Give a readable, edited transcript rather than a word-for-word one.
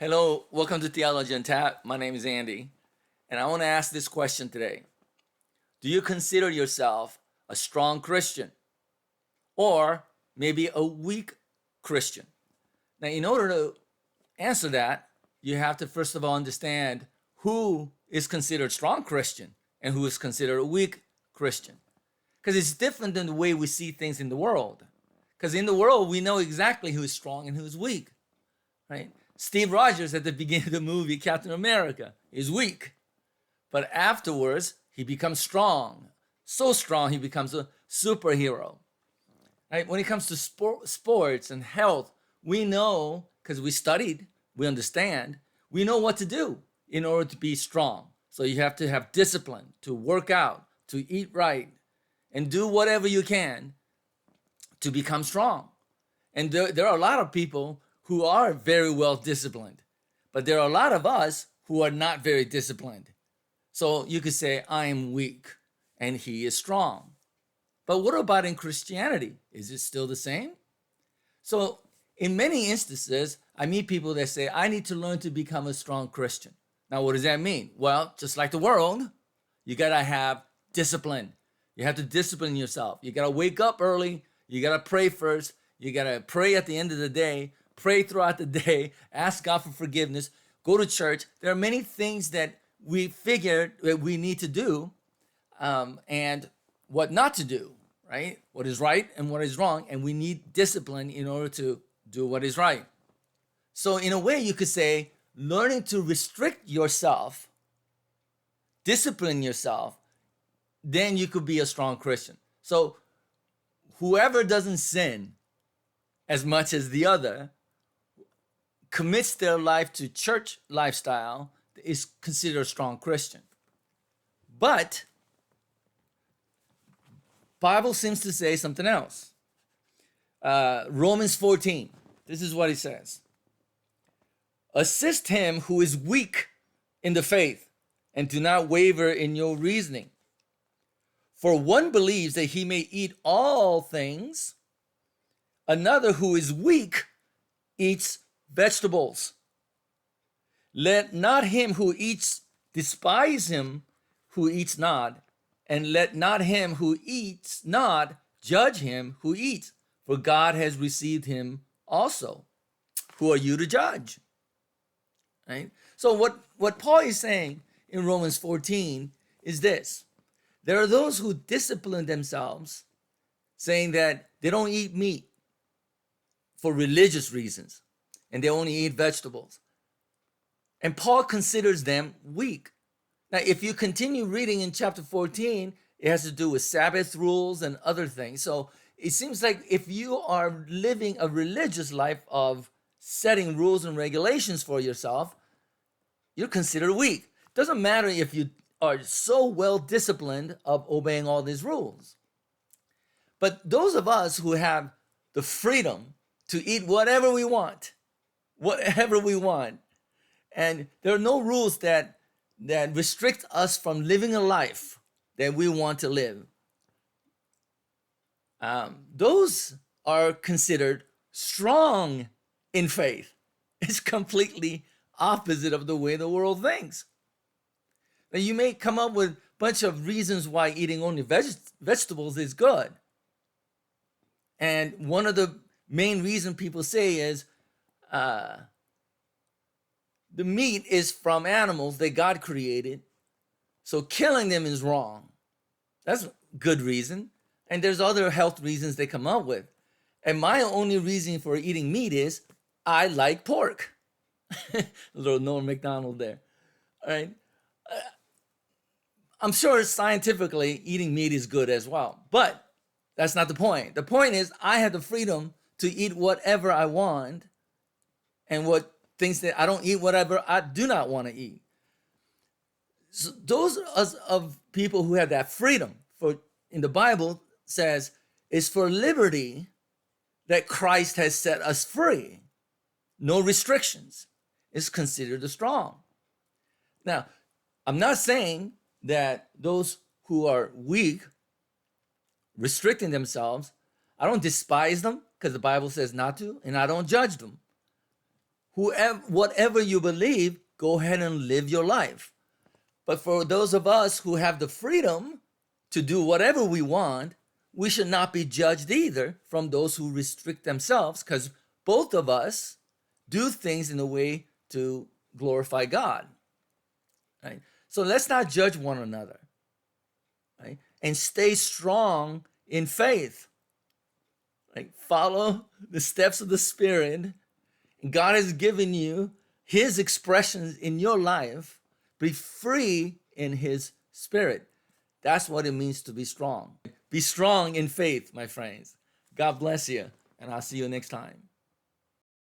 Hello, welcome to Theology on Tap. My name is Andy, and I want to ask this question today. Do you consider yourself a strong Christian or maybe a weak Christian? Now, in order to answer that, you have to first of all understand who is considered strong Christian and who is considered a weak Christian. Because it's different than the way we see things in the world. Because in the world, we know exactly who is strong and who is weak, right? Steve Rogers at the beginning of the movie Captain America is weak, but afterwards he becomes strong. So strong he becomes a superhero. Right? When it comes to sports and health, we know because we studied, we understand, we know what to do in order to be strong. So you have to have discipline to work out, to eat right, and do whatever you can to become strong. And there are a lot of people who are very well disciplined, but there are a lot of us who are not very disciplined. So you could say, I am weak and he is strong. But what about in Christianity? Is it still the same? So in many instances, I meet people that say, I need to learn to become a strong Christian. Now, what does that mean? Well, just like the world, you gotta have discipline. You have to discipline yourself. You gotta wake up early. You gotta pray first. You gotta pray at the end of the day. Pray throughout the day, ask God for forgiveness, go to church. There are many things that we figured that we need to do and what not to do, right? What is right and what is wrong. And we need discipline in order to do what is right. So in a way, you could say learning to restrict yourself, discipline yourself, then you could be a strong Christian. So whoever doesn't sin as much as the other, commits their life to church lifestyle, is considered a strong Christian. But Bible seems to say something else. Romans 14, this is what it says. Assist him who is weak in the faith and do not waver in your reasoning. For one believes that he may eat all things, another who is weak eats vegetables. Let not him who eats despise him who eats not, and let not him who eats not judge him who eats, for God has received him also. Who are you to judge? Right? So what Paul is saying in Romans 14 is this. There are those who discipline themselves, saying that they don't eat meat for religious reasons, and they only eat vegetables. And Paul considers them weak. Now, if you continue reading in chapter 14, it has to do with Sabbath rules and other things. So it seems like if you are living a religious life of setting rules and regulations for yourself, you're considered weak. Doesn't matter if you are so well disciplined of obeying all these rules. But those of us who have the freedom to eat whatever we want, and there are no rules that restrict us from living a life that we want to live. Those are considered strong in faith. It's completely opposite of the way the world thinks. Now, you may come up with a bunch of reasons why eating only vegetables is good. And one of the main reasons people say is the meat is from animals that God created, so killing them is wrong. That's a good reason. And there's other health reasons they come up with. And my only reason for eating meat is I like pork. A little Norm Macdonald there. All right. I'm sure scientifically eating meat is good as well, but that's not the point. The point is I have the freedom to eat whatever I want, and what things that I don't eat, whatever I do not want to eat. So those of people who have that freedom, for in the Bible says, is for liberty that Christ has set us free. No restrictions. Is considered the strong. Now, I'm not saying that those who are weak, restricting themselves, I don't despise them because the Bible says not to, and I don't judge them. whatever you believe, go ahead and live your life. But for those of us who have the freedom to do whatever we want, we should not be judged either from those who restrict themselves, because both of us do things in a way to glorify God. Right? So let's not judge one another. Right? And stay strong in faith. Right? Follow the steps of the Spirit. God has given you His expressions in your life. Be free in His Spirit. That's what it means to be strong. Be strong in faith, my friends. God bless you, and I'll see you next time.